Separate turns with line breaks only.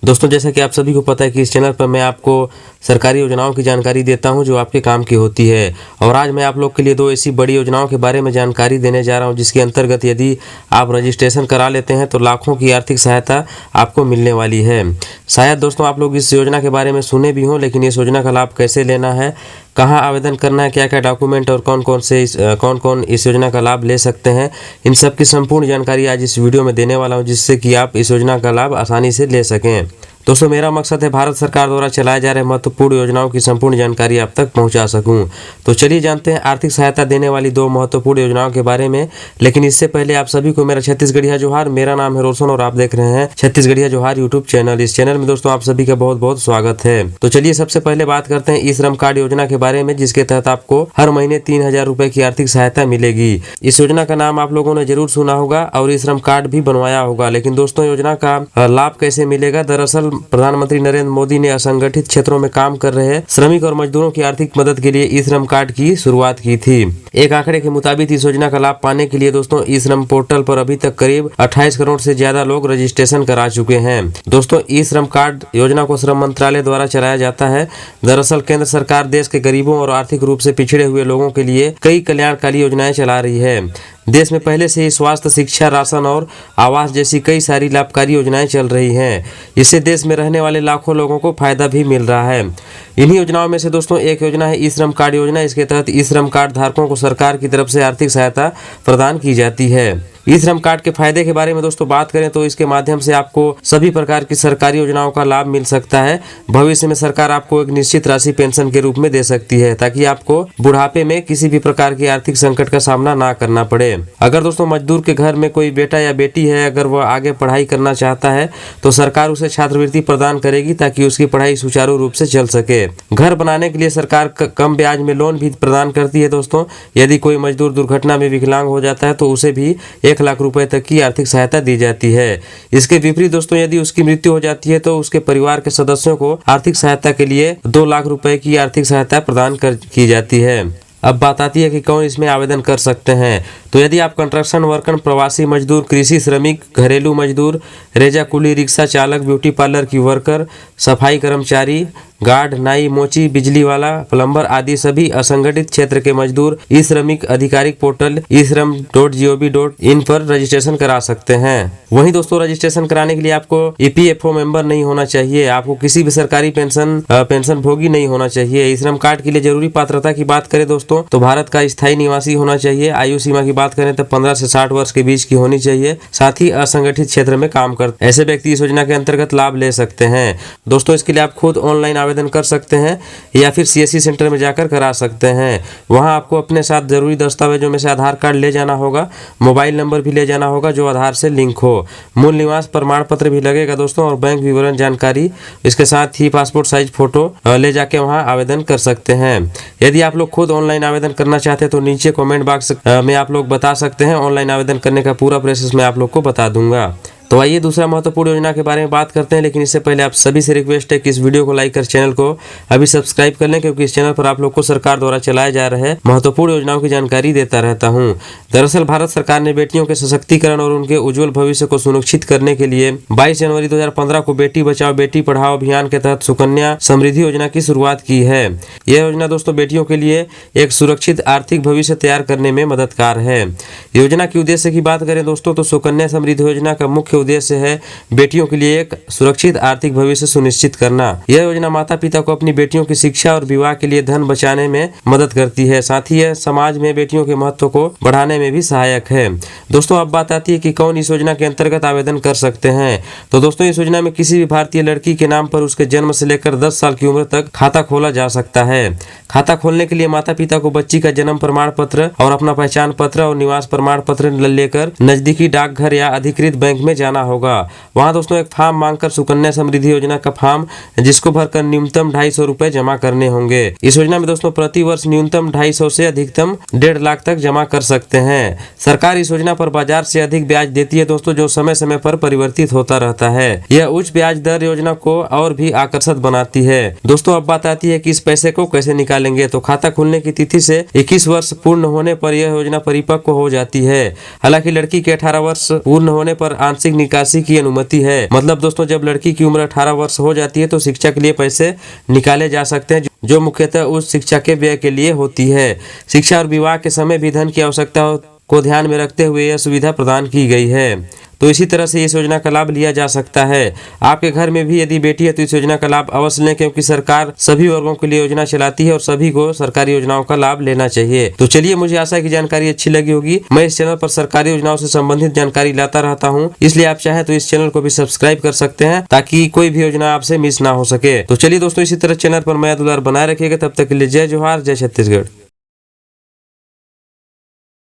दोस्तों, जैसा कि आप सभी को पता है कि इस चैनल पर मैं आपको सरकारी योजनाओं की जानकारी देता हूं जो आपके काम की होती है। और आज मैं आप लोग के लिए दो ऐसी बड़ी योजनाओं के बारे में जानकारी देने जा रहा हूं जिसके अंतर्गत यदि आप रजिस्ट्रेशन करा लेते हैं तो लाखों की आर्थिक सहायता आपको मिलने वाली है। शायद दोस्तों आप लोग इस योजना के बारे में सुने भी हों, लेकिन इस योजना का लाभ कैसे लेना है, कहाँ आवेदन करना है, क्या क्या डॉक्यूमेंट और कौन कौन इस योजना का लाभ ले सकते हैं, इन सब की संपूर्ण जानकारी आज इस वीडियो में देने वाला हूं जिससे कि आप इस योजना का लाभ आसानी से ले सकें। दोस्तों, मेरा मकसद है भारत सरकार द्वारा चलाए जा रहे महत्वपूर्ण योजनाओं की संपूर्ण जानकारी आप तक पहुंचा सकूं। तो चलिए जानते हैं आर्थिक सहायता देने वाली दो महत्वपूर्ण योजनाओं के बारे में। लेकिन इससे पहले आप सभी को मेरा छत्तीसगढ़िया जोहार। मेरा नाम है रोशन और आप देख रहे हैं छत्तीसगढ़िया जोहार यूट्यूब चैनल। इस चैनल में दोस्तों आप सभी का बहुत बहुत स्वागत है। तो चलिए सबसे पहले बात करते हैं ई श्रम कार्ड योजना के बारे में, जिसके तहत आपको हर महीने 3,000 रुपए की आर्थिक सहायता मिलेगी। इस योजना का नाम आप लोगों ने जरूर सुना होगा और ई श्रम कार्ड भी बनवाया होगा। लेकिन दोस्तों, योजना का लाभ कैसे मिलेगा? दरअसल प्रधानमंत्री नरेंद्र मोदी ने असंगठित क्षेत्रों में काम कर रहे श्रमिक और मजदूरों की आर्थिक मदद के लिए ई श्रम कार्ड की शुरुआत की थी। एक आंकड़े के मुताबिक इस योजना का लाभ पाने के लिए दोस्तों ई श्रम पोर्टल पर अभी तक करीब 28 करोड़ से ज्यादा लोग रजिस्ट्रेशन करा चुके हैं। दोस्तों, ई श्रम कार्ड योजना को श्रम मंत्रालय द्वारा चलाया जाता है। दरअसल केंद्र सरकार देश के गरीबों और आर्थिक रूप से पिछड़े हुए लोगों के लिए कई कल्याणकारी योजनाएं चला रही है। देश में पहले से ही स्वास्थ्य, शिक्षा, राशन और आवास जैसी कई सारी लाभकारी योजनाएं चल रही हैं। इससे देश में रहने वाले लाखों लोगों को फायदा भी मिल रहा है। इन्हीं योजनाओं में से दोस्तों एक योजना है ई श्रम कार्ड योजना। इसके तहत ई श्रम कार्ड धारकों को सरकार की तरफ से आर्थिक सहायता प्रदान की जाती है। ई श्रम कार्ड के फायदे के बारे में दोस्तों बात करें तो इसके माध्यम से आपको सभी प्रकार की सरकारी योजनाओं का लाभ मिल सकता है। भविष्य में सरकार आपको एक निश्चित राशि पेंशन के रूप में दे सकती है ताकि आपको बुढ़ापे में किसी भी प्रकार की आर्थिक संकट का सामना ना करना पड़े। अगर दोस्तों मजदूर के घर में कोई बेटा या बेटी है, अगर वह आगे पढ़ाई करना चाहता है तो सरकार उसे छात्रवृत्ति प्रदान करेगी ताकि उसकी पढ़ाई सुचारू रूप से चल सके। घर बनाने के लिए सरकार कम ब्याज में लोन भी प्रदान करती है। दोस्तों, यदि कोई मजदूर दुर्घटना में विकलांग हो जाता है तो उसे भी 1 लाख रुपए तक की आर्थिक सहायता दी जाती है। इसके विपरीत दोस्तों यदि उसकी मृत्यु हो जाती है तो उसके परिवार के सदस्यों को आर्थिक सहायता के लिए 2 लाख रुपए की आर्थिक सहायता प्रदान की जाती है। अब बात आती है कि कौन इसमें आवेदन कर सकते हैं। तो यदि आप कंस्ट्रक्शन वर्कर, प्रवासी मजदूर, कृषि श्रमिक, घरेलू मजदूर, रेजा कुली, रिक्शा चालक, ब्यूटी पार्लर की वर्कर, सफाई कर्मचारी, गार्ड, नाई, मोची, बिजली वाला, प्लम्बर आदि सभी असंगठित क्षेत्र के मजदूर ई श्रमिक आधिकारिक पोर्टल eShram.gov.in पर रजिस्ट्रेशन करा सकते हैं। वहीं दोस्तों रजिस्ट्रेशन कराने के लिए आपको EPFO मेंबर नहीं होना चाहिए। आपको किसी भी सरकारी पेंशन भोगी नहीं होना चाहिए। ई श्रम कार्ड के लिए जरूरी पात्रता की बात करें दोस्तों तो भारत का स्थायी निवासी होना चाहिए। आयु सीमा की बात करें तो 15 से 60 वर्ष के बीच की होनी चाहिए। साथ ही असंगठित क्षेत्र में काम करते ऐसे व्यक्ति इस योजना के अंतर्गत लाभ ले सकते हैं। दोस्तों, इसके लिए आप खुद ऑनलाइन आवेदन कर सकते हैं या फिर CSC सेंटर में जाकर करा सकते हैं। वहां आपको अपने साथ जरूरी दस्तावेजों में से आधार कार्ड ले जाना होगा, मोबाइल नंबर भी ले जाना होगा जो आधार से लिंक हो, मूल निवास प्रमाण पत्र भी लगेगा दोस्तों और बैंक विवरण जानकारी, इसके साथ ही पासपोर्ट साइज फोटो ले जाके वहां आवेदन कर सकते हैं। यदि आप लोग खुद ऑनलाइन आवेदन करना चाहते हैं तो नीचे कमेंट बॉक्स में आप लोग बता सकते हैं। ऑनलाइन आवेदन करने का पूरा प्रोसेस मैं आप लोग को बता दूंगा। तो आइए दूसरा महत्वपूर्ण योजना के बारे में बात करते हैं। लेकिन इससे पहले आप सभी से रिक्वेस्ट है कि इस वीडियो को लाइक कर चैनल को अभी सब्सक्राइब कर लें, क्योंकि इस चैनल पर आप लोग को सरकार द्वारा चलाए जा रहे महत्वपूर्ण योजनाओं की जानकारी देता रहता हूं। दरअसल भारत सरकार ने बेटियों के सशक्तिकरण और उनके उज्जवल भविष्य को सुनिश्चित करने के लिए 22 जनवरी 2015 को बेटी बचाओ बेटी पढ़ाओ अभियान के तहत सुकन्या समृद्धि योजना की शुरुआत की है। यह योजना दोस्तों बेटियों के लिए एक सुरक्षित आर्थिक भविष्य तैयार करने में मददगार है। योजना के उद्देश्य की बात करें दोस्तों तो सुकन्या समृद्धि योजना का मुख्य उद्देश्य है बेटियों के लिए एक सुरक्षित आर्थिक भविष्य सुनिश्चित करना। यह योजना माता पिता को अपनी बेटियों की शिक्षा और विवाह के लिए धन बचाने में मदद करती है। साथ ही यह समाज में बेटियों के महत्व को बढ़ाने में भी सहायक है। दोस्तों, अब बात आती है कि कौन इस योजना के अंतर्गत आवेदन कर सकते हैं। तो दोस्तों, इस योजना में किसी भी भारतीय लड़की के नाम पर उसके जन्म से लेकर 10 साल की उम्र तक खाता खोला जा सकता है। खाता खोलने के लिए माता पिता को बच्ची का जन्म प्रमाण पत्र और अपना पहचान पत्र और निवास प्रमाण पत्र लेकर नजदीकी डाकघर या अधिकृत बैंक में जाना होगा। वहां दोस्तों एक फॉर्म मांगकर सुकन्या समृद्धि योजना का फॉर्म जिसको भरकर न्यूनतम 250 रुपए जमा करने होंगे। इस योजना में दोस्तों प्रति वर्ष न्यूनतम 250 से अधिकतम 1.5 लाख तक जमा कर सकते हैं। सरकार इस योजना पर बाजार से अधिक ब्याज देती है दोस्तों, जो समय समय पर परिवर्तित होता रहता है। यह उच्च ब्याज दर योजना को और भी आकर्षक बनाती है। दोस्तों, अब बात आती है कि इस पैसे को कैसे निकालेंगे। तो खाता खुलने की तिथि से 21 वर्ष पूर्ण होने पर यह योजना परिपक्व हो जाती है। हालांकि लड़की के 18 वर्ष पूर्ण होने पर आंशिक निकासी की अनुमति है। मतलब दोस्तों, जब लड़की की उम्र 18 वर्ष हो जाती है तो शिक्षा के लिए पैसे निकाले जा सकते हैं, जो मुख्यतः उस शिक्षा के व्यय के लिए होती है। शिक्षा और विवाह के समय भी धन की आवश्यकता को ध्यान में रखते हुए यह सुविधा प्रदान की गई है। तो इसी तरह से इस योजना का लाभ लिया जा सकता है। आपके घर में भी यदि बेटी है तो इस योजना का लाभ अवश्य लें, क्योंकि सरकार सभी वर्गों के लिए योजना चलाती है और सभी को सरकारी योजनाओं का लाभ लेना चाहिए। तो चलिए, मुझे आशा है कि जानकारी अच्छी लगी होगी। मैं इस चैनल पर सरकारी योजनाओं से संबंधित जानकारी लाता रहता हूँ, इसलिए आप चाहे तो इस चैनल को भी सब्सक्राइब कर सकते हैं, ताकि कोई भी योजना आपसे मिस ना हो सके। तो चलिए दोस्तों, इसी तरह चैनल पर नया दुलार बनाए रखिएगा। तब तक के लिए जय जोहार, जय छत्तीसगढ़।